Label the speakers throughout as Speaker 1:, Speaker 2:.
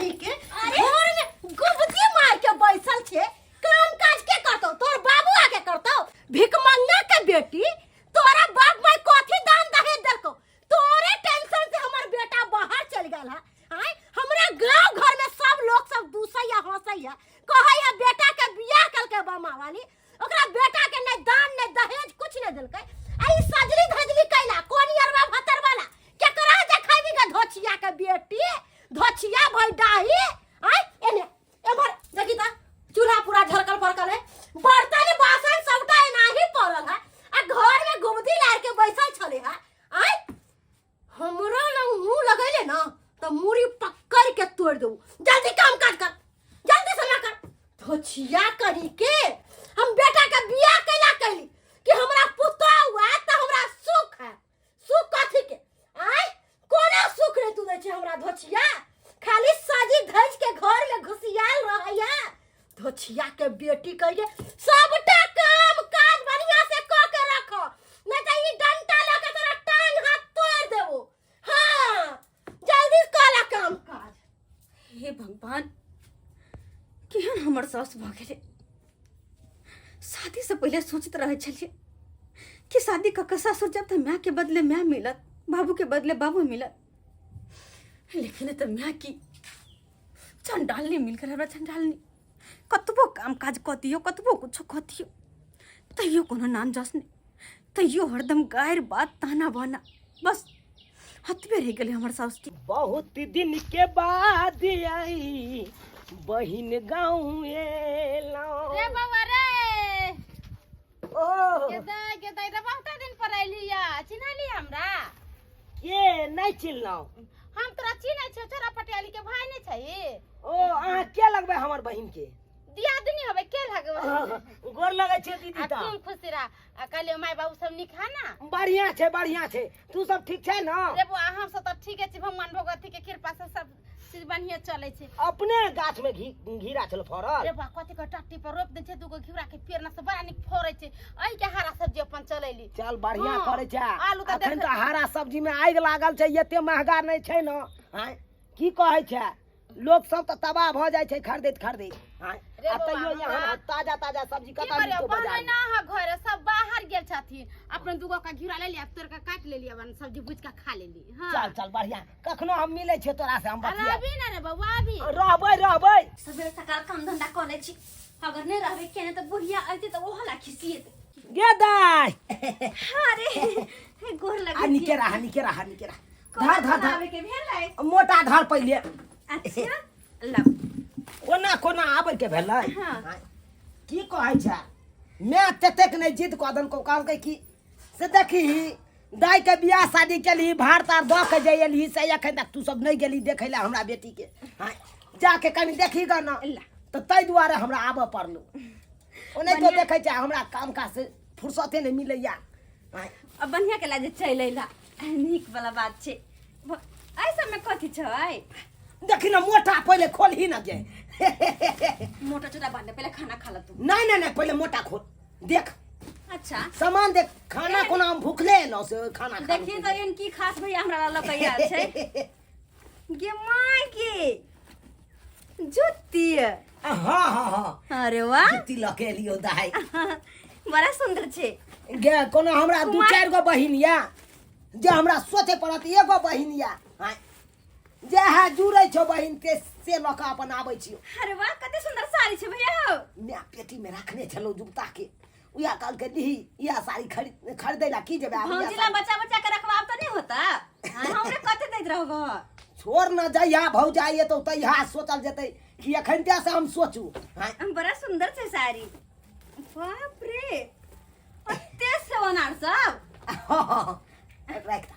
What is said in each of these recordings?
Speaker 1: करी के घर में गुबदी मार के बैसल छे काम काज के करतो तोर बाबू आके करतो भिखमंगा के बेटी तोरा बाप माई कथी दान दहेज देलको तोरे टेंशन से हमर बेटा बाहर चल गेल है आय हमरा गांव घर में सब लोग सब दूसैया हंसैया कहैया बेटा के बियाह करके बमा वाली ओकरा बेटा के न दान न दहेज कुछ न देलकै आई सजली धजली कैला कोन यरवा भतर वाला केकरा देखाबी के धोछिया के बेटी धोछिया भई डाही आय एने एमर देखी त चूल्हा पूरा झरकल फरकल है बर्तन बासन सबटा एनाही पड़ल है आ घर में गुमदी लार के बैसल छले है आय हमरा न मुंह लगैले ना त मुरी पकड़ के तोड़ दऊ जल्दी काम काज कर जल्दी से ना कर धोछिया करी के हम बेटा के बियाह कैला कैली कि हमरा पुतौ हुआ त हमरा सुख है सुख कथी के आय कोना सुख रे तू दे छे हमरा धोछिया खाली साजी धज के घर में घुसियाल रहैया धोछिया के बेटी कहिए सबटा काम काज बढ़िया से क के रखो नहीं त ई डंटा लगे तोरा टांग हाथ तोड़ देबो हां जल्दी कला काम काज
Speaker 2: हे भगवान केहन हमर सास भ गेलै शादी से पहले सोचते रहे छलिए कि शादी का ससुर जब तो माँ के बदले माँ मिलत बाबू के बदले बाबू मिलत लेकिन तो माँ की चंडालनी मिल कर हमरा चंडालनी कतबो काम काज क दियो कतबो कुछ क दियो तैयो कोनो नाम जस नहीं तैयो हरदम गायर बात ताना बाना बस हतबे रह गेले हमर सास की
Speaker 3: बहुत दिन के बाद आई बहिन गाँव
Speaker 4: रे बाबा रे
Speaker 3: ओ
Speaker 4: के रे बहुत दिन पर आइलिया चिन्हली हमरा
Speaker 3: के नहीं चिल्लाओ
Speaker 4: हम तोरा चिन्है छै छोरा पटियाली के भाई नै छै
Speaker 3: ओ अहाँ के लगबे हमर बहिन के
Speaker 4: दियादनी होबे के लगबे
Speaker 3: गोर लगै छै दीदी ता
Speaker 4: तुम खुशी रह कहले माय बाबू सब नीक है ना
Speaker 3: बढ़िया छै तू सब ठीक छै ना
Speaker 4: रे बुआ हम सब त ठीके छै भगवान भगवती के कृपा से सब चीज बढ़िया चले छै
Speaker 3: अपने गाछ में घीरा चल फरल
Speaker 4: रे बुआ कथि के टट्टी पर रोप दे छै दुगो घिउरा के पेड़ ना से बड़ा नीक फरै छै एही के हरा सब्जी अपन चलैली
Speaker 3: चल बढ़िया
Speaker 4: हाँ,
Speaker 3: करे छै
Speaker 4: आलू त
Speaker 3: अखन त हरा सब्जी में आगि लागल छै एते महंगा नहीं छै ना हैं की कहै छै लोग सब त तबाह भ जाय छै खरीदैत हैं आ तैयो यहाँ ताजा ताजा सब्जी कतौ नहीं बाजार
Speaker 4: ना है घर सब बाहर गेल छथिन अपन दुगो का घिउरा ले लिया तोर का काट ले लिया अपन सब्जी भुज का खा लेली हां
Speaker 3: चल बढ़िया कखनो हम मिले छै तोरा से हम बतिया
Speaker 4: अभी ना रे बउआ अभी
Speaker 3: रहबै
Speaker 2: सबेरे सकाल काम धंधा क लै छी अगर नहीं रहबे केने त बुढ़िया आइते त ओ हला खिसिएते
Speaker 3: गे दाई
Speaker 2: अरे गोर लगे
Speaker 3: निके रहा धर
Speaker 2: आवे के भेलै
Speaker 3: मोटा धर पहिले
Speaker 2: अच्छा लब
Speaker 3: कोना आबै के भेलै
Speaker 2: हाँ।
Speaker 3: की कहै छै मैं ततेक नहीं जिद कदन को कहलकै कि से देखी दाई के बियाह शादी केली भार तार द के जइली से एखन तक तू सब नहीं गेली देखै ले हमरा बेटी के हां जाके कनी देखी ग ना त तै दुआरे हमरा आबे पड़लो ओने तो देखै छै हमरा काम काज से फुर्सते नहीं मिलैया
Speaker 2: अब बढ़िया के लाजे चलैला नीक वाला बात छै ऐसा में कथि छै
Speaker 3: देखी ना मोटा पहले खोलही ना जे
Speaker 2: मोटा छोटा बांधे पहले खाना खा ला तू
Speaker 3: नहीं पहले मोटा खोल देख
Speaker 2: अच्छा
Speaker 3: सामान देख खाना कोना हम भूखले न से खाना खा
Speaker 2: देखिए तो इनकी खास भैया हमरा लकैया छै गे माय के जुत्ती
Speaker 3: हां
Speaker 2: अरे वाह
Speaker 3: जुत्ती लके लियो दाई
Speaker 2: बड़ा सुंदर छै
Speaker 3: गे कोना हमरा दू चार गो बहिन या जे हमरा सोचे पड़त एगो बहिन या हां जे है जुड़ै छौ बहिन ते से लका अपन आबै छियो
Speaker 2: अरे वाह कते सुंदर साड़ी छै भैया हो
Speaker 3: मैं पेटी में रखने छलो जुत्ता के उया काल के दी या साड़ी खरीदैला की जेबे
Speaker 2: भौजीला बच्चा के रखवाब त नहीं होता हमरे कते दैत रहबो
Speaker 3: छोड़ न जइया भौजाई तो तैहा सोचल जेतै कि एखन ते से हम सोचू हां
Speaker 2: बड़ा सुंदर छै साड़ी बाप रे अते सोनार सब
Speaker 3: रख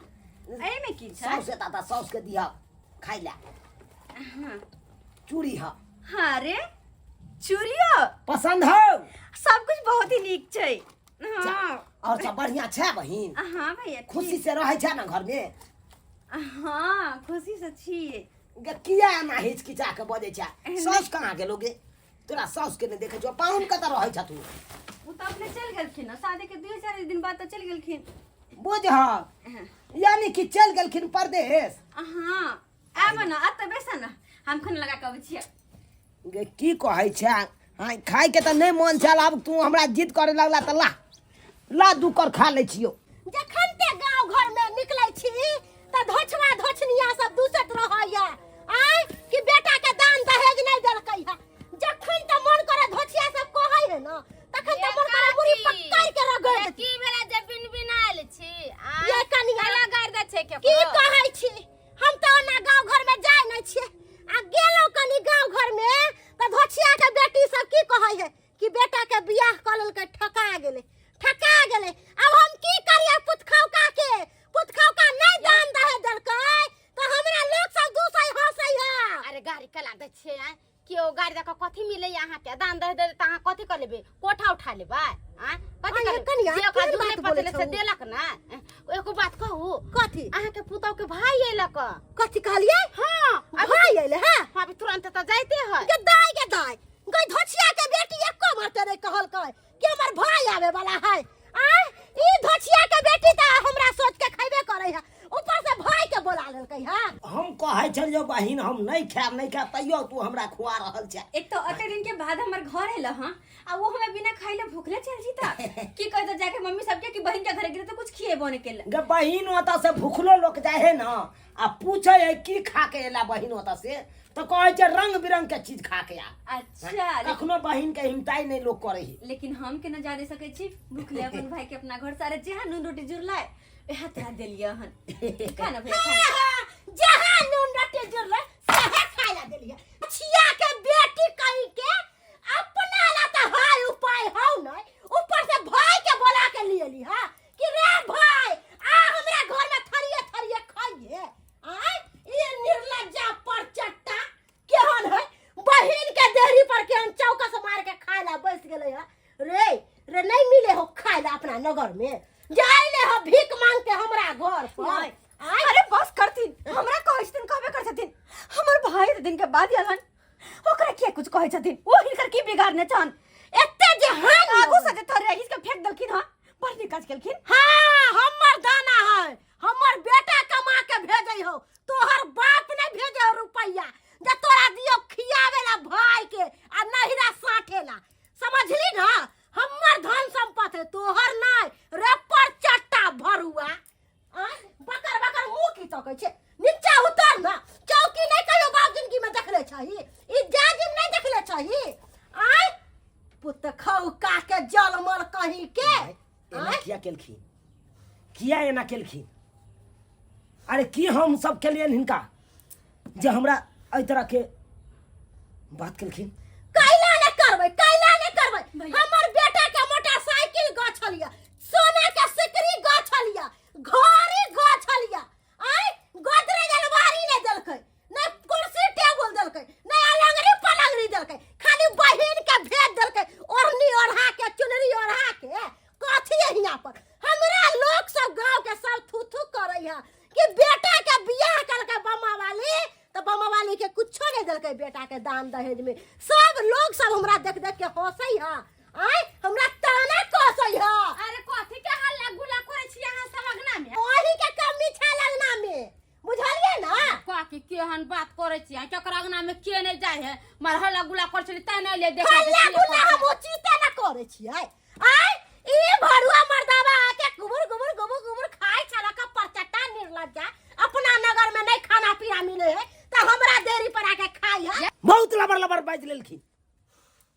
Speaker 2: एई में की छै
Speaker 3: सौस ताता सौस के दिया खाइ ला
Speaker 2: हां
Speaker 3: चूड़ी हा
Speaker 2: हां रे चूड़ियो
Speaker 3: पसंद हो
Speaker 2: सब कुछ बहुत ही नीक छै हां
Speaker 3: और सब बढ़िया छै बहिन
Speaker 2: हां भैया
Speaker 3: खुशी से रहै छै ना घर में
Speaker 2: हां खुशी से छी
Speaker 3: गे किया ना हिचकिचा के बजे छै सौस कहां गेलोगे तोरा सौस के ने देखे जो पाउन कत रहै छ तू
Speaker 2: उ त अपने चल गेलखिन ना शादी के 2-4 दिन बाद त चल गेलखिन
Speaker 3: बुझ हां यानी कि चल गेलखिन परदेश
Speaker 2: हां आब ना अत बेसन हम खाना लगा के अबै छियै।
Speaker 3: गे की कहै छै हाँ खाय के त नहीं मन छल अब तू हमरा जिद करे लगला त ला दू कर खा ले छियो।
Speaker 1: जखन ते गांव घर में निकलै छी त धोछवा धोछनिया सब दूसत रहैया आय कि बेटा के दान दहेज नहीं देलकै है। जखन त मन करे धोछिया सब कहै है ना तखन त मन करे मुरी पकड़ के रगड़ दे।
Speaker 4: की भेला जे बिन बिनाइल छी
Speaker 1: ये कनिया
Speaker 4: लगार दे छै के
Speaker 1: की कहै छी हम त ओना गांव घर में जाय नै छियै आ गेलौ कनी गांव घर में त धोछिया के बेटी सब की कहै है कि बेटा के बियाह क लेलकै ठका गेलै अब हम की करिए पुतखौका के पुतखौका नहीं दान दहे देलकै त हमरा लोग सब दूसै हंसै है।
Speaker 4: अरे गाड़ी कला दे छै कियो गाड़ी दक कथि मिलै अहाँ के दान दे दे त अहाँ कथि कर लेबे कोठा उठा लेबै हां कथि कर
Speaker 1: कनिया,
Speaker 4: जे ओकरा
Speaker 1: केहन
Speaker 4: दूने
Speaker 1: बात
Speaker 4: पतले
Speaker 1: बोलै
Speaker 4: से
Speaker 1: छौ?
Speaker 4: देलक ना एको बात कहू
Speaker 1: कथी
Speaker 4: अहाँ के पुतौ के भाई एलक
Speaker 1: कथी कहलिए
Speaker 4: हां
Speaker 1: भाई अइले है
Speaker 4: अभी तुरंत त जाइते है
Speaker 1: के दाय गई धोछिया के बेटी एको बात नहीं कहलकै कि हमर भाई आवे वाला है। आय ई धोछिया के बेटी त हमरा सोच के खैबे करे है ऊपर से भाई के बोला लेलकै है।
Speaker 3: हम कहै छलियो बहिन हम नहीं खाब तैयो तू हमरा खुआ रहल छै।
Speaker 2: एक तो अटे दिन के बाद हमर घर एला हां आ वो हमें बिना खाइले भूखले चल जीता की कह दे जाके मम्मी सबके कि बहन के घरे गिरे तो कुछ खिएबो नहीं केला।
Speaker 3: गे बहिन ओतऽ से भूखलो लोग जाए है ना आ पूछे है की खा के एला बहिन ओतऽ से तो कहै छै रंग बिरंग के चीज खा के आ।
Speaker 2: अच्छा
Speaker 3: कखनो बहिन के हिमताई नहीं लोग करे है।
Speaker 2: लेकिन हम के न जा दे सकै छी भूखले अपन भाई के अपना घर सारे जेहा नून रोटी जुरलाय एहा तरा देलिया हन खाना भैया खाना
Speaker 1: जहां नून रोटी जुरले सहे खाइला देलिए छिया के बेटी कहि के अपना ला त हाय उपाय हौ नहीं ऊपर से भाई के बोला के लिए ली हां कि रे भाई आ हमरा घर में थरिये खाइए आय ये निर्लज्जा पर चट्टा केहन है बहिन के देहरी पर के चौका से मार के खाइला बैठ गेले है रे नहीं मिले हो खाइला अपना नगर में जाइले हो भीख मांग के हमरा घर पर।
Speaker 2: अरे बस करतीन हमरा कहै छथिन कहबे कर छथिन हमर भाई दिन के बाद आलन ओकरा के कुछ कहै छथिन ओ हिनकर की बिगाड़ने छन
Speaker 1: एते जे हां
Speaker 2: आगू से जे थरे इसके फेंक देलखिन हां पर निकाज केलखिन
Speaker 1: हां हमर दाना है हमर बेटा कमा के भेजै हो तोहर बाप नहीं भेजे हो रुपैया जे तोरा दियो खियावेला भाई के आ नहिरा साठेला समझली ना हमर धन संपत्ति है तोहर नहीं रे पर चट्टा भरुआ बकर मुंह की तकै छे नीचा उतर ना चौकी नहीं कहियो बाप जिंदगी में देखले छही ई जाजिम नहीं देखले छही आय पुत खौका के जलमल कहीं के
Speaker 3: एना किया एना केलखिन अरे की हम सब के लिए हिनका जे हमरा एहि तरह के बात केलखिन
Speaker 1: कैला ने करबै हमर बेटा के मोटरसाइकिल गछलिया सोना के सिकरी गछलिया घड़ी गछलिया आय गोदरेज अलमारी ने देलकै नै कुर्सी टेबुल देलकै नै अलंगरी पलंगरी देलकै खाली बहिन के भेज देलकै ओढ़नी ओढ़ा के चुनरी ओढ़ा के कथी है यहाँ पर हमरा लोग सब गांव के सब थू थू करे है कि बेटा के बियाह करके बम्मा वाली तो बम्मा वाली के कुछो नहीं देलकै बेटा के दान दहेज में सब लोग सब हमरा देख के हंसै है आय हमरा ताना कसै है।
Speaker 4: अरे कथि के हल्ला गुला करे छी अहाँ सब अगना में
Speaker 1: ओही के कमी छै लगना में बुझलिए ना
Speaker 4: काकी केहन बात करे छी केकरा अगना में के नहीं जाय है मार हल्ला गुला करे छी त नहीं ले देखे
Speaker 1: हल्ला गुला हम उचिते ना करे छियै आय ई भरुआ मर्दावा आके गुबुर खाय छला का परचट्टा निर्लज्जा अपना नगर में नहीं खाना पीना मिले है त हमरा देरी पर आके खाई है।
Speaker 3: बहुत लबर बाज लेलखिन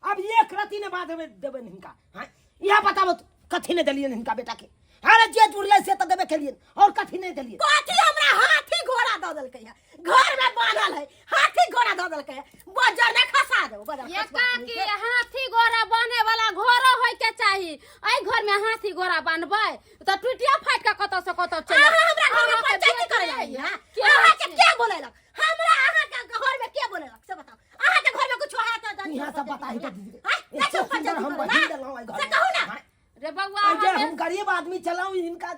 Speaker 3: अब एक रति ने बाद में देबे हिनका हां यह बताबो कथी ने देलियन हिनका बेटा के अरे जे जुड़ले से त देबे केलियन और कथी नहीं देलियन
Speaker 1: कथी हमरा हाथी घोड़ा द देलकै है घर में बांधल है हाथी घोड़ा द देलकै है बजर में खसा देबो बजर
Speaker 4: ये काकी हाथी घोड़ा बने वाला घर होय के चाहिए एई घर में हाथी घोड़ा बनबै त टुटिया फाट के कत से कत चले
Speaker 1: हमरा घर में पंचायती करे है अहाँ के के बोलेलक हमरा अहाँ के घर में के बोलेलक से बताओ अहाँ के घर में कुछ है त
Speaker 3: यहाँ सब बताही तो दीदी
Speaker 1: हां
Speaker 3: इससे सुंदर हम बहिन देलौ घर
Speaker 1: से कहू ना
Speaker 4: रे बउआ
Speaker 3: जे हम गरीब आदमी चलाऊ इनका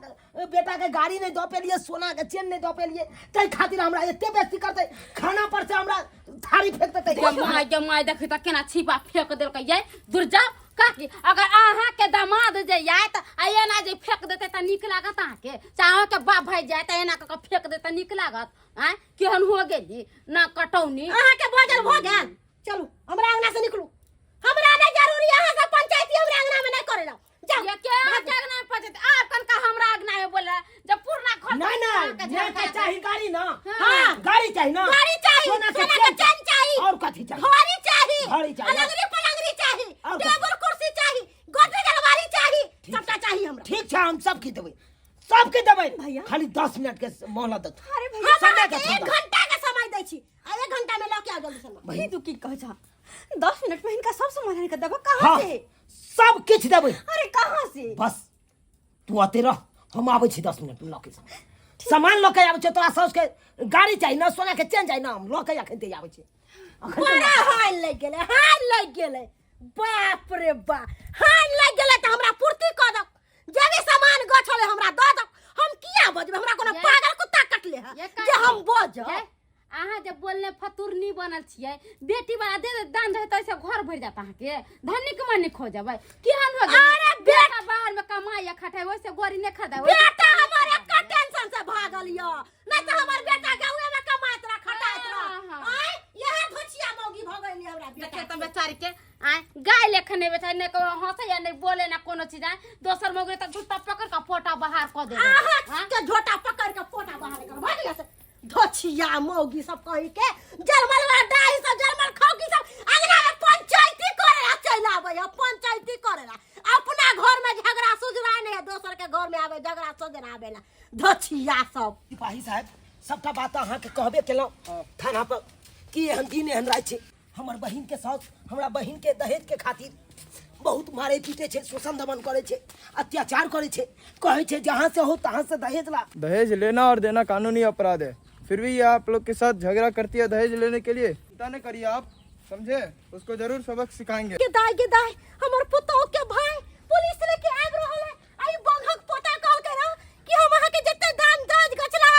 Speaker 3: बेटा के गाड़ी नहीं दो पे लिए सोना के चेन नहीं दो पे लिए तै खातिर हमरा एते बेइज्जती करते खाना पर से हमरा थारी फेंक देते
Speaker 4: माय देखे त केना छिपा फेंक देलकै ये दूर जा काकी अगर अहाँ के दामाद जे आए त एना जे फेंक देते त निक लागत अहाँ के चाहे के बाप भाई जाए त एना क फेंक दे त निक लागत हैं केहन हो गेली ना कटौनी
Speaker 1: अहाँ के भोजन भ गेल चलू हमरा अंगना से निकलू हमरा नहीं जरूरी अहाँ सब पंचायती हमरा अंगना में नहीं करेला जाओ
Speaker 4: ये के जगना पचत आप कन का हमरा अगना में बोला जब पूर्णा घर
Speaker 3: नहीं नहीं चाहिए गाड़ी ना
Speaker 1: हां
Speaker 3: गाड़ी चाहिए ना
Speaker 1: गाड़ी चाहिए सोना के चैन चाहिए
Speaker 3: और कथी चाहिए
Speaker 1: घड़ी चाहिए
Speaker 3: घड़ी चाहिए
Speaker 1: अलगरी पलंगरी चाहिए
Speaker 3: और
Speaker 1: टेबल कुर्सी चाहिए गोदरेज अलमारी चाहिए सबटा चाहिए हमरा
Speaker 3: ठीक है हम सब की देबै सबके देबै
Speaker 2: भैया।
Speaker 3: खाली 10 मिनट के मोहलत दो
Speaker 2: अरे भैया
Speaker 1: हमरा
Speaker 3: समय
Speaker 1: के
Speaker 3: का
Speaker 1: 1 घंटा के समय दै छी आ 1 घंटा में लौके आ जल्दी से
Speaker 2: भाई तू की कह जा 10 मिनट में इनका सब समाधान कर देबा कहां
Speaker 3: हाँ
Speaker 2: से
Speaker 3: सब किछ देबै
Speaker 2: अरे कहां से
Speaker 3: बस तू आते रह हम आबै छी 10 मिनट में लौके सामान लौके आबै छै तोरा सौस के गाड़ी चाहिए ना सोना के चैन चाहिए ना हम लौके अखन ते आबै छी
Speaker 1: बड़ा हाल लग गेले बाप रे बा हाल लग गेले त हमरा पूर्ति क दो जे भी सामान गछले हमरा द दो हम किया बजबे हमरा कोनो पागल कुत्ता कटले है जे हम बज
Speaker 4: अहाँ जब बोलने फतुरनी बनल छियै बेटी वाला दे दान रहे तैसे घर भर जाता अहाँ के धनिक मनिक हो जाबै केहन हो गए
Speaker 1: अरे
Speaker 4: बेटा बाहर में कमाई खाते वैसे गोरी ने खाता
Speaker 1: बेटा हमर एक टेंशन से भागल य नहीं त हमर बेटा गांवे में कमाइत रह खटाइत रह आय यह धोचिया मौगी भगैली हमरा
Speaker 4: देखे
Speaker 1: बेटा
Speaker 4: त बेचारी के आय गाय लेखन ने बेचारी ने को हंसे या नहीं बोले ना कोनो चीज आय दोसर मौगी त झूठा पकड़ का फोटा बाहर क दे
Speaker 1: आहा के झोटा पकड़ के पोटा बाहर कर भाग से धोचिया मौगी सब कहि के जर्मन वाला डाई सब जर्मन खौकी सब अंगना में पंचायती करेला चल आवे है पंचायती करेला अपना घर में झगड़ा सुझरा नहीं है दोसर के घर में आवे झगड़ा सुझरा आवेला धोचिया सब
Speaker 3: सिपाही साहब सबका बात अहाँ के कहबे केलौं थाना पर कि एहन दिन एहन रात छै हमर बहिन के साथ हमरा बहिन के दहेज के खातिर बहुत मारे पीटे छै शोषण दमन करे छै अत्याचार करे छै कहे छै जहां से हो तहां से दहेज ला
Speaker 5: दहेज लेना और देना कानूनी अपराध है फिर भी ये आप लोग के साथ झगड़ा करती है दहेज लेने के लिए चिंता न करिए आप समझे उसको जरूर सबक सिखाएंगे
Speaker 1: के दाई हमर पुतौ के भाई पुलिस लेके आब रहल है आई बंधक पोता कॉल करा कि हम अहाँ के जत्ते दान दज गचला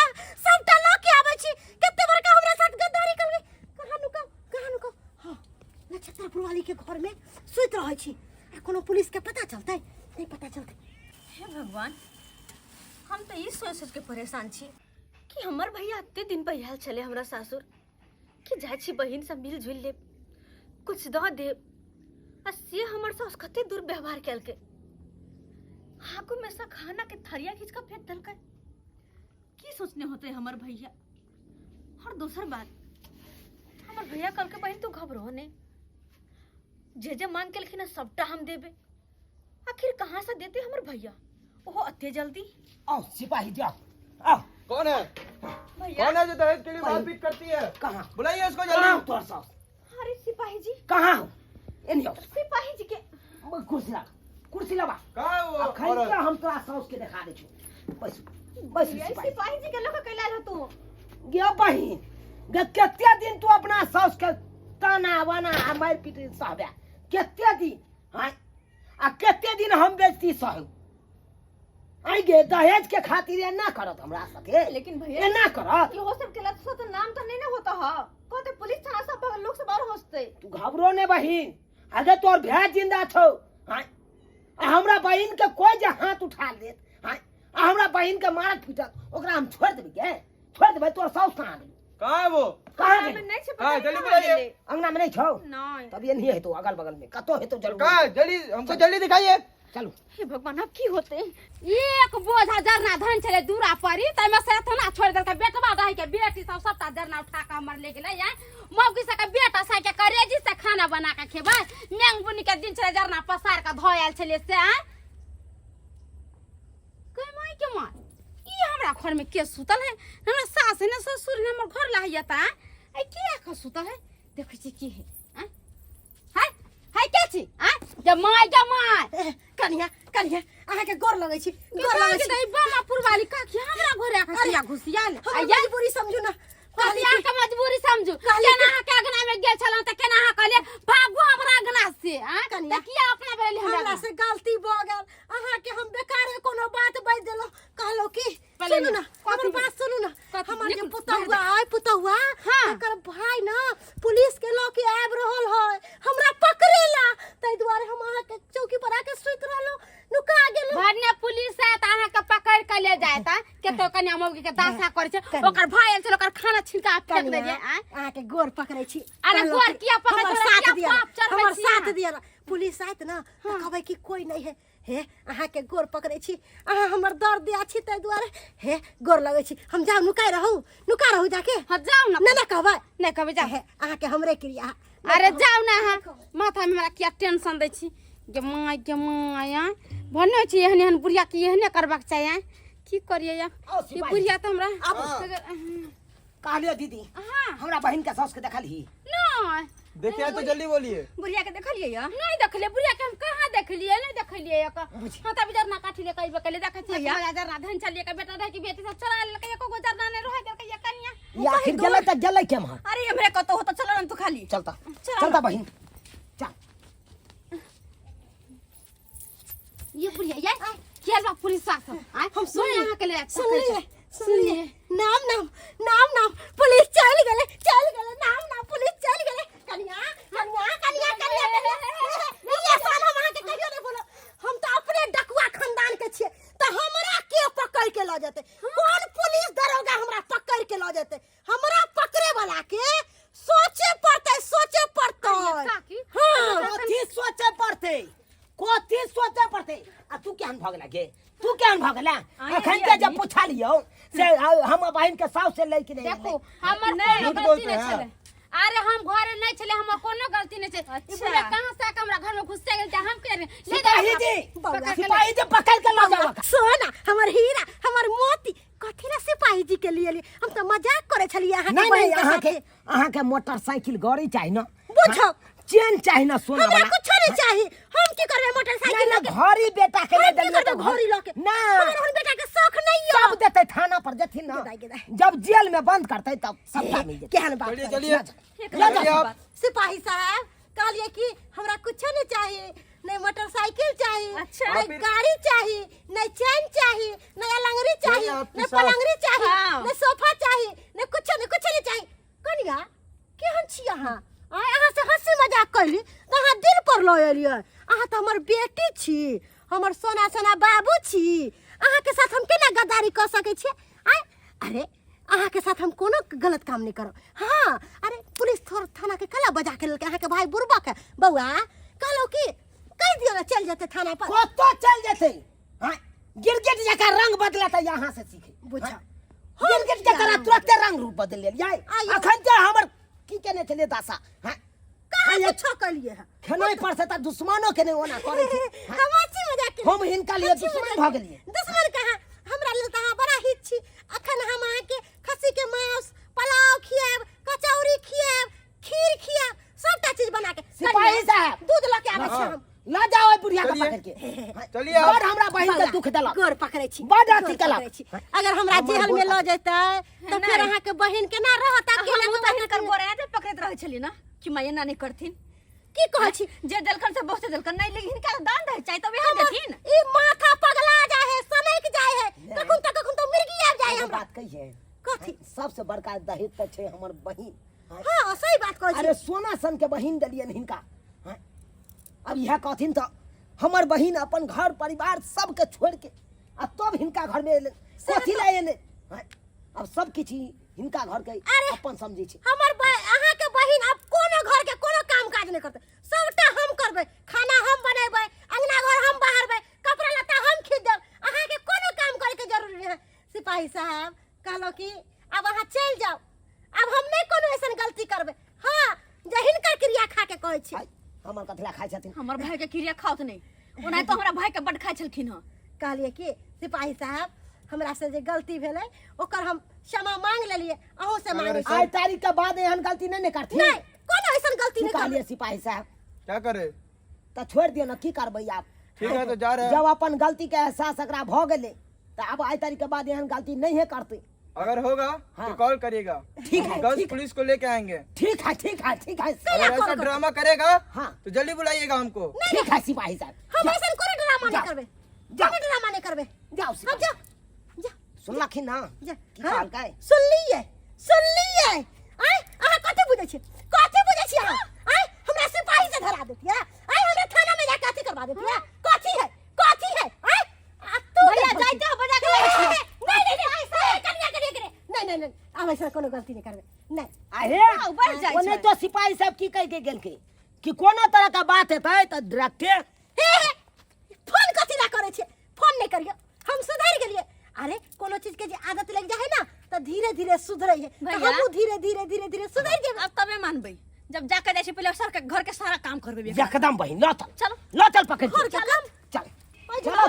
Speaker 1: सबटा ल के आबै छी कते बड़का हमरा साथ गद्दारी कर गई कहां नुका हां नक्षत्रपुर वाली के घर में सुत रहै छी कोनो पुलिस के पता चलतै नहीं पता चलतै
Speaker 2: हे भगवान हम तो ई सोच सोच के परेशान छी कि हमर भैया अत्ते दिन पहियाल चले हमरा सासुर कि जाय छी बहिन से मिल जुल ले कुछ द दे आ से हमर सास कते दुर्व्यवहार कैल के हाकू में सा खाना के थरिया खींच के फेंक दल की सोचने होते हमर भैया और दूसर बात हमर भैया कल के बहन तू घबरो ने जे मांग के लेकिन सबटा हम देबे आखिर कहां से देते हमर भैया ओहो अत्ते जल्दी
Speaker 3: आओ सिपाही जाओ आओ
Speaker 5: कौन है
Speaker 2: भैया
Speaker 5: कौन है जो दहेज के लिए मारपीट करती है
Speaker 3: कहां
Speaker 5: बुलाइए उसको
Speaker 3: कहां
Speaker 5: जल्दी
Speaker 3: तोर सास
Speaker 2: अरे सिपाही जी
Speaker 3: कहां हो एनियो
Speaker 2: सिपाही जी के
Speaker 3: कुर्सी लगा
Speaker 5: कहाँ है वो
Speaker 3: अखन
Speaker 5: औरत?
Speaker 3: के हम तोरा सास के दिखा दे छु बस बस
Speaker 2: ये
Speaker 3: सिपाही
Speaker 2: सिपाही जी के लोग कैला रह तू
Speaker 3: गे बहिन गे कते दिन तू अपना सास के ताना वाना आ मार पीट सहबे कते दिन हां आ कते दिन हम बेइज्जती सहू आई गे दहेज के खातिर एना करत हमरा सके
Speaker 2: लेकिन भैया
Speaker 3: एना करत
Speaker 2: ये हो सब के लत तो नाम तो नहीं ना होता है कहते पुलिस थाना सब लोग सब और हंसते
Speaker 3: तू घबरो ने बहिन अगर तोर भाई जिंदा छौ हां आ हमरा बहिन के कोई जे हाथ उठा लेत हां आ हमरा बहिन के मारत पीटत ओकरा हम छोड़ देबै तोर सास कहां गेल
Speaker 5: कहाँ है वो
Speaker 3: कहां
Speaker 2: हमें
Speaker 3: गेल
Speaker 2: नहीं छे
Speaker 5: हाँ,
Speaker 2: पता
Speaker 5: जल्दी
Speaker 2: कहाँ
Speaker 5: बुलाइए।
Speaker 2: गेले।
Speaker 3: अंगना में नहीं छौ
Speaker 2: नहीं
Speaker 3: तब ये नहीं है तो अगल बगल में कतो है तो जरूर
Speaker 5: कहाँ है जल्दी हमको जल्दी दिखाइए
Speaker 3: चलो
Speaker 2: हे भगवान अब की होते
Speaker 4: एक बोझा जरना धन चले दूरा परी तमे से थोना छोड़ देलकै बेटवा रही के बेटी सब सबटा जरना उठा के हमर ले गेलै यार मौगी से के बेटा से के करेजी से खाना बना के खेबै मेंग बुनी के दिन चले जरना पसार के धोयल छले से आय कोई माई के मां ई हमरा घर में के सुतल है हमरा सास ने ससुर ने हमर घर लाहिया ता ए के का सुतल है देखै छी की है हाय हाय के छी आ जमाई
Speaker 1: कनिया अहाँ के गोर लगै छी
Speaker 4: बामापुर वाली का की हमरा घरे आके किया घुसिया ले
Speaker 1: हम मजबूरी समझू ना
Speaker 4: कहिया के मजबूरी समझू केना के अगना में गेल छलौ त केना हा कहले भागो हमरा अगना से आ
Speaker 1: कनिया।
Speaker 4: त किया अपना बेली हमरा
Speaker 1: हमरा से गलती भ गेल अहाँ के हम बेकार कोनो बात बाज देलो कहलो की
Speaker 4: पहले
Speaker 1: सुनू ना
Speaker 4: कथी
Speaker 1: हमर बात सुनू ना
Speaker 4: कथी?
Speaker 1: हमर के
Speaker 4: निकल,
Speaker 1: पुतहुआ
Speaker 4: हाँ।
Speaker 1: एकर भाई ना पुलिस के लोग के आब रहल है हमरा पकड़ेला तै दुआरे हम अहाँ के
Speaker 4: मौगी के दासा करे छै ओकर भाई आयल छै ओकर खाना छिलका फेंक दे जे
Speaker 1: अहाँ के गोर पकड़े छी
Speaker 4: अरे गोर किया पकड़े
Speaker 1: हमर
Speaker 4: छै
Speaker 1: साथ
Speaker 4: किया
Speaker 1: दिया
Speaker 4: पाप चढ़बै
Speaker 1: हमर
Speaker 4: छी
Speaker 1: साथ दिया पुलिस आयत ना तो कहबै कि कोई नहीं है हे अहाँ के गोर पकड़े छी अहाँ हमर दर्द दिया छी तै दुआरे हे गोर लगै छी हम जाऊ नुका रहू जाके
Speaker 4: हां जाऊ ना
Speaker 1: ना कहबै
Speaker 4: नहीं कहबै जा
Speaker 1: हे अहाँ के हमरे क्रिया
Speaker 4: अरे जाऊ ना हां माथा में हमरा किया टेंशन दै छी गे माया भन्ने छी एहन एहन बुढ़िया की एहने करबाक चाहिए की करिए या ई बुढ़िया त हमरा
Speaker 3: कहलियो दीदी
Speaker 4: हां
Speaker 3: हमरा बहन के सास के देखली
Speaker 4: नहीं
Speaker 5: देखिए तो जल्दी बोलिए।
Speaker 2: बुढ़िया के देखलिए या
Speaker 4: नहीं देखलिए बुढ़िया के हम कहां देखलिए नहीं देखलिए एक हां त बिजर ना काठी ले कई बकले देखै छी हजार ना धन चलिए के बेटा रह की बेटी सब चला ले के एको गुजर ना ने रह के कनिया
Speaker 3: या आखिर गेलै त गेलै केम हां
Speaker 2: अरे हमरे कतो हो तो चलो ना तू खाली
Speaker 3: चलता बहन चल
Speaker 4: ये बुढ़िया ये क्या बा पुलिस साथ हम सुन यहां के ले
Speaker 1: सुनिए नाम पुलिस चल गेले नाम पुलिस चल गेले कन्या ये साला वहां के कहियो नहीं बोलो हम तो अपने डकुआ खानदान के छिए तो हमरा के पकड़ के ल जाते कौन पुलिस दरोगा हमरा पकड़ के ल जाते हमरा पकड़े वाला के सोचे पड़ते हां
Speaker 3: कथी सोचे पड़ते आ तू केहन भगला गे अखन के जब पूछा लियो से हम बहन के सास से ले के नहीं
Speaker 4: देखो हमर नहीं गलती नहीं छले अरे हम घरे नहीं छले हमर कोनो गलती नहीं छै ई बुढ़िया कहां से हमरा घर में घुस गेल हम के ले
Speaker 3: सिपाही जी पकड़ के ला जाओ
Speaker 1: सोना हमर हीरा हमर मोती कथी ला सिपाही जी के लिए हम तो मजाक करे छलिए
Speaker 3: अहाँ के मोटरसाइकिल गाड़ी चाहिए ना
Speaker 1: बुझो
Speaker 3: चेन चाहिए ना सोना
Speaker 1: हमरा
Speaker 3: वाला
Speaker 1: कुछ नहीं चाहिए हम की करबे मोटरसाइकिल लेके
Speaker 3: घड़ी बेटा के ले
Speaker 1: हम की करबे घड़ी लेके
Speaker 3: ना
Speaker 1: हमर बेटा के शौक नहीं है
Speaker 3: सब देते थाना पर जेथिन ना जब जेल में बंद करते तब सबटा मिल जेते
Speaker 1: केहन बात
Speaker 5: चलिए आप
Speaker 1: सिपाही साहब कहलिए कि हमरा कुछ नहीं चाहिए नहीं मोटरसाइकिल चाहिए
Speaker 2: अच्छा।
Speaker 1: नहीं गाड़ी चाहिए नहीं चैन चाहिए नहीं अलंगरी चाहिए
Speaker 5: आपके
Speaker 1: नहीं
Speaker 5: साथ।
Speaker 1: पलंगरी चाहिए
Speaker 2: हाँ।
Speaker 1: नहीं सोफा चाहिए नहीं कुछ नहीं चाहिए कनिया केहन छी अहाँ अहाँ से हंसी मजाक कैली तो अहाँ दिल पर लो एलिए अहाँ तो हमर बेटी छी हमर सोना बाबू छी अहाँ के साथ हम केना गद्दारी कर सके छी अरे अहाँ के साथ हम कोनो गलत काम नहीं करो हाँ अरे पुलिस थाना के कला बजा के लेके अहाँ के भाई बुरबक है बउआ कहलो कि कह दियो ना चल जाते थाना पर
Speaker 3: कतो चल जेते हां गिरगिट जका रंग बदलता यहाँ से सीखे
Speaker 1: बुझा
Speaker 3: गिरगिट जका तुरंत रंग रूप बदल ले जाय अखन जे हमर की केने चले दासा हां
Speaker 1: कहां अच्छा कलिए है
Speaker 3: खेनाई पर से त दुश्मनों के ने ओना करे छै
Speaker 1: हम अच्छी मजाक
Speaker 3: हम हिनका लिए दुश्मन भ गेलिए
Speaker 1: दुश्मन कहां हमरा लिए तो बड़ा हित छी अखन हम अहाँ के खस्सी के मांस पुलाव खियाब कचौरी खियाब खीर खियाब सबटा चीज बना के
Speaker 3: सिपाही साहब
Speaker 1: दूध लेके आबै छी हम
Speaker 3: ला जाओ बुढ़िया के
Speaker 5: चलिए।
Speaker 3: पकड़ के
Speaker 5: चलिए आप।
Speaker 3: और हमरा बहिन के दुख देला
Speaker 1: गोर पकड़े छी
Speaker 3: बड़ अथी
Speaker 1: गोर
Speaker 3: केला।
Speaker 1: पकड़े छी। अगर हमरा जेल में ल जैते तो फिर अहाँ के बहिन के ना रहत अकेले
Speaker 2: हम
Speaker 1: में
Speaker 2: तो हिनकर बोरे दे पकड़त रहे छली ना कि मैं एना नहीं करथिन
Speaker 1: की कहै छी
Speaker 2: जे दलकन से बहुत दलकन नहीं लेकिन हिनका दान रहे चाहे तब यहाँ देथिन
Speaker 1: ई माथा पगला जाय है सनक जाय है कखुन तो मिर्गी आब जाय
Speaker 3: एगो
Speaker 1: हमरा
Speaker 3: बात कही है
Speaker 1: कथी
Speaker 3: सबसे बड़का दहेज त छै हमर बहिन
Speaker 1: हां सही बात कहै छी
Speaker 3: अरे सोना सन के बहिन दलियन हिनका हाँ? अब यह कहथिन तो हमर बहिन अपन घर परिवार सब के छोड़ के आ तब हिनका घर में एले कथी ला एले हाँ? अब सब किछ हिनका घर के अपन समझे छै
Speaker 1: हमर अहाँ के बहिन अब कोनो घर के कोनो काम काज नहीं करते सबटा हम करबे खाना हम बनेबे अंगना घर हम बहारबे कपड़ा लत्ता हम खींच देब अहाँ के कोनो काम करे के जरूरी है सिपाही साहब कहलो कि अब अहाँ चल जाओ अब हम नहीं कोनो ऐसन गलती करबे हां जे हिनकर क्रिया खा के कहै छी
Speaker 3: हमर कथला खाइ छथिन
Speaker 2: हमर भाई के क्रिया खाओत नहीं ओना तो हमरा भाई के बड खाइ छलखिन ह
Speaker 1: कहलिए कि सिपाही साहब हमरा से जे गलती भेलै ओकर हम क्षमा मांग लेलिए अहू से मांगे
Speaker 3: आज तारीख के बाद एहन गलती नहीं करथिन
Speaker 1: नहीं कोनो ऐसन गलती नहीं
Speaker 3: कहलिए
Speaker 1: करबे
Speaker 3: सिपाही साहब
Speaker 5: क्या करे?
Speaker 3: तो छोड़ दियो ना की करबै आप
Speaker 5: ठीक है तो जा रहे हैं।
Speaker 3: जब अपन गलती के एहसास एकरा भ गेले तो अब आज तारीख के बाद एहन गलती नहीं है करते
Speaker 5: अगर होगा
Speaker 3: हाँ।
Speaker 5: तो कॉल करिएगा।
Speaker 3: ठीक है,
Speaker 5: गर्ल्स
Speaker 3: ठीक है।
Speaker 5: पुलिस को लेके आएंगे।
Speaker 3: ठीक है ठीक है ठीक है
Speaker 5: अगर ऐसा ड्रामा करेगा
Speaker 3: हाँ।
Speaker 5: तो जल्दी बुलाइएगा हमको।
Speaker 3: ठीक है सिपाही साहब
Speaker 1: हम
Speaker 3: जाओ,
Speaker 1: ऐसा कोनो ड्रामा नहीं
Speaker 3: जाओ,
Speaker 1: करबे
Speaker 3: जाओ।
Speaker 1: कोनो ड्रामा नहीं करबे
Speaker 3: जाओ
Speaker 1: अब
Speaker 3: सिपाही
Speaker 1: जा जा
Speaker 3: सुनलखिन ना
Speaker 1: जा
Speaker 3: की
Speaker 1: हाँ,
Speaker 3: कहल कै
Speaker 1: सुन लिए आय अहाँ कते बुझै छी अहाँ आय हमरा सिपाही से धरा देतिया आय हमरा थाना में जाके कथी करवा देतिया कथी है आय आ तू
Speaker 2: भैया जाइते हो बजा के
Speaker 1: नहीं ऐसा कन्या में कोनो गलती नहीं करबे नहीं
Speaker 3: अरे
Speaker 2: बढ़ जाइ
Speaker 3: ओने
Speaker 2: छै।
Speaker 3: तो सिपाही सब की कह के गेल के कि कोनो तरह का बात हेतै त डायरेक्टे
Speaker 1: हे फोन कथी ला करे छे फोन नहीं करियो हम सुधर गेलिए अरे कोनो चीज के जे आदत लग जाए ना तो धीरे धीरे सुधरे है तो
Speaker 2: भैया।
Speaker 1: हमहू धीरे धीरे धीरे धीरे सुधर जेबे
Speaker 2: अब तबे मानबै जब जाके जाइ छै पहिले सर के घर के सारा काम करबे बेकार।
Speaker 3: एकदम बहिन लो
Speaker 2: चलो।
Speaker 3: चल पकड़
Speaker 1: घर के काम
Speaker 3: चल
Speaker 1: ओइ
Speaker 3: चलो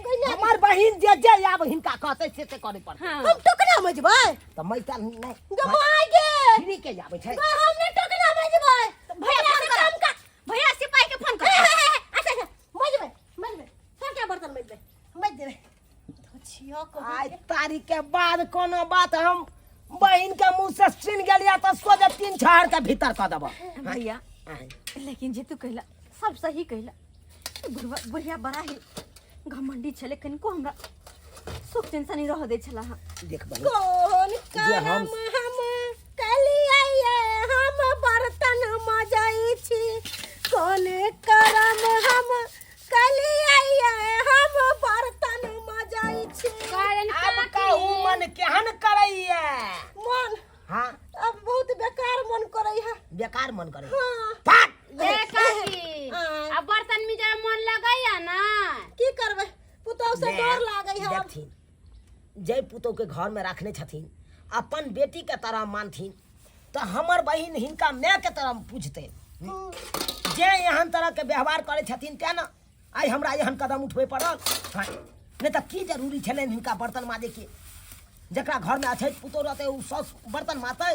Speaker 1: गइना
Speaker 3: हमार बहिन जे या बहिन का कहते से करे पड़
Speaker 2: हाँ
Speaker 1: हम टोकना मजबै
Speaker 3: त मै त नहीं
Speaker 1: गमाई गे
Speaker 3: फ्री के जाबे छै
Speaker 1: हम नहीं टोकना मजबै
Speaker 2: भैया फोन कर
Speaker 1: काम का
Speaker 2: भैया सिपाही के फोन कर
Speaker 1: अच्छा मजबै सर क्या बर्तन मज देबे छियो को
Speaker 3: आज तारीख के बाद कोनो बात हम बहिन के मुंह से सुन गेलिया त सोझे 3 छाड़ के भीतर क देबो
Speaker 2: भैया लेकिन जे तू कहला सब सही कहला बुढ़िया बड़ा ही घमंडी छले कनको हमरा सुख टेंशन ही रह दे छला हां
Speaker 3: देख बहिन
Speaker 1: कौन
Speaker 3: जे हम-
Speaker 1: करम हम कलिया हम बर्तन मजाई छी कौन करम हम कलिया हम बर्तन मजाई छी
Speaker 4: कारण
Speaker 3: अब
Speaker 4: का
Speaker 3: कहू मन केहन करैया
Speaker 1: मन
Speaker 3: हां
Speaker 1: अब बहुत बेकार मन करई है
Speaker 3: बेकार मन करे
Speaker 1: हां
Speaker 3: फाट
Speaker 4: ये काकी अब बर्तन में जब मन लगाया ना
Speaker 1: की करबे पुतौ से डर लागई है अब
Speaker 3: देखथिन जय पुतौ के घर में रखने छथिन अपन बेटी के तरह मानथिन तो हमर बहिन हिनका माय के तरह पूछते जे एहन तरह के व्यवहार करे छथिन ते ना आई हमरा एहन कदम उठबे पड़ल हाँ, नहीं तो की जरूरी छलन हिनका बर्तन माजे के जकरा घर में अछैत पुतौ रहते उ सौस बर्तन माते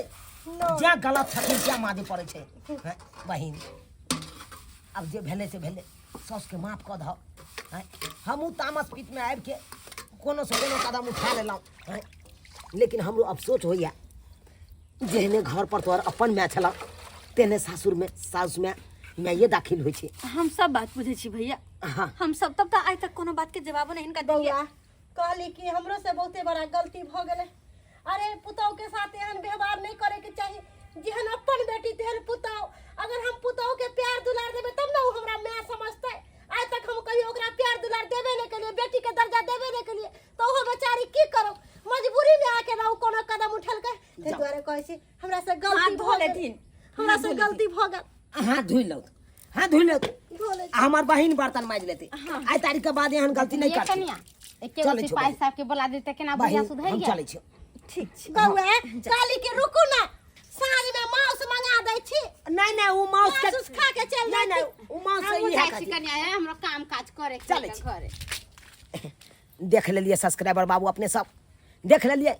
Speaker 3: जे गलत छथिन त्या माजे पड़े छै हाँ, बहिन अब जे भेले से भेले सौस के माफ क दह हमू तामस पीट में आबि के कोनो से कोनो कदम उठा लेलहुँ लेकिन हमरो अफसोस होइया जेहने घर पर तोहर अपन माय छल तेने सासुर में सासुस में माये दाखिल होइ छै
Speaker 2: हम सब बात बुझे छी भैया
Speaker 3: हाँ
Speaker 2: हम सब तब तक आज तक कोनो बात के जवाब नहीं इनका दिया
Speaker 1: बउआ कहली कि हमरो से बहुते बड़ा गलती भ गेले अरे पुतौ के साथ एहन व्यवहार नहीं करे के चाहिए जेहन अपन बेटी तेहन पुतौ अगर हम पुतौ के प्यार दुलार देबे तब ना उ हमरा माय समझते आज तक हम कहियो ओकरा प्यार दुलार देबे नहीं के लिए बेटी के दर्जा देबे नहीं के लिए तो वो बेचारी की करो मजबूरी में आके ना उ कोनो कदम उठल के ते द्वारे कहै छी हमरा से गलती
Speaker 2: हाथ धो
Speaker 1: भ गेल
Speaker 2: लेथिन
Speaker 1: हमरा से गलती भ गेल
Speaker 3: हाथ धुइ लो हाथ धुइ लो
Speaker 1: धो ले
Speaker 3: हमार बहिन बर्तन माज लेते आई तारीख के बाद एहन गलती नहीं
Speaker 4: ये
Speaker 3: करती
Speaker 4: कनिया एके
Speaker 3: चले छो
Speaker 4: सिपाही साहब के बुला देते केना बढ़िया
Speaker 3: बहिन
Speaker 4: सुधर
Speaker 3: हम
Speaker 4: गया
Speaker 3: चले छियो
Speaker 2: ठीक छै
Speaker 1: बउआ काली के रुकू ना साँझ में मांस मंगा दै छी
Speaker 3: नहीं नहीं उ माउस के
Speaker 1: मांस खा के चल
Speaker 3: नहीं नहीं उ माउस से
Speaker 4: हम
Speaker 3: ही
Speaker 4: जाई
Speaker 3: है
Speaker 4: छी कनिया हमरा काम काज करे के
Speaker 3: चले छी।
Speaker 4: घरे
Speaker 3: देख लेलिए सब्सक्राइबर बाबू अपने सब देख लेलिए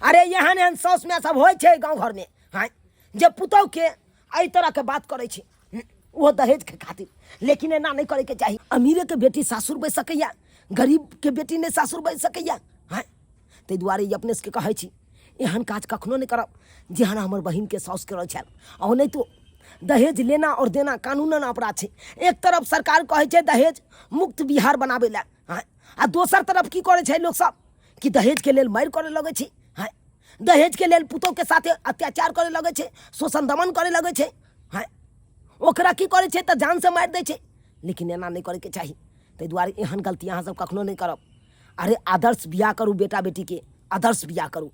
Speaker 3: अरे एहन एहन साउस में सब होइ छै गांव घर में हाँ जे पुतौ के एहि तरह के बात करे छै वो दहेज के खातिर लेकिन एना नहीं करे के चाहिए अमीरे के बेटी सासुर बैस सकैया गरीब के बेटी ने सासुर बैस सकैया हाँ ताहि दुआरे ई अपने से कहै छी एहन काज कखनो नहीं करब जेहन हमर बहिन के साउस करल छल और नहीं तो दहेज लेना और देना कानूनन अपराध छै एक तरफ सरकार कहै छै दहेज मुक्त बिहार बनाबे ला हाँ आ दोसर तरफ की करे छै लोग सब कि दहेज के लेल मारि करे लगे छै हाँ दहेज के लेल पुतोह के साथे अत्याचार करे लगे छै शोषण दमन करे लगे छै हाँ ओकरा की करे छै त जान से मारि दै छै लेकिन एना नहीं करे के चाही ताहि दुआरे एहन गलती अहाँ सब कखनो नहीं करब अरे आदर्श बियाह करू बेटा बेटी के आदर्श बियाह करू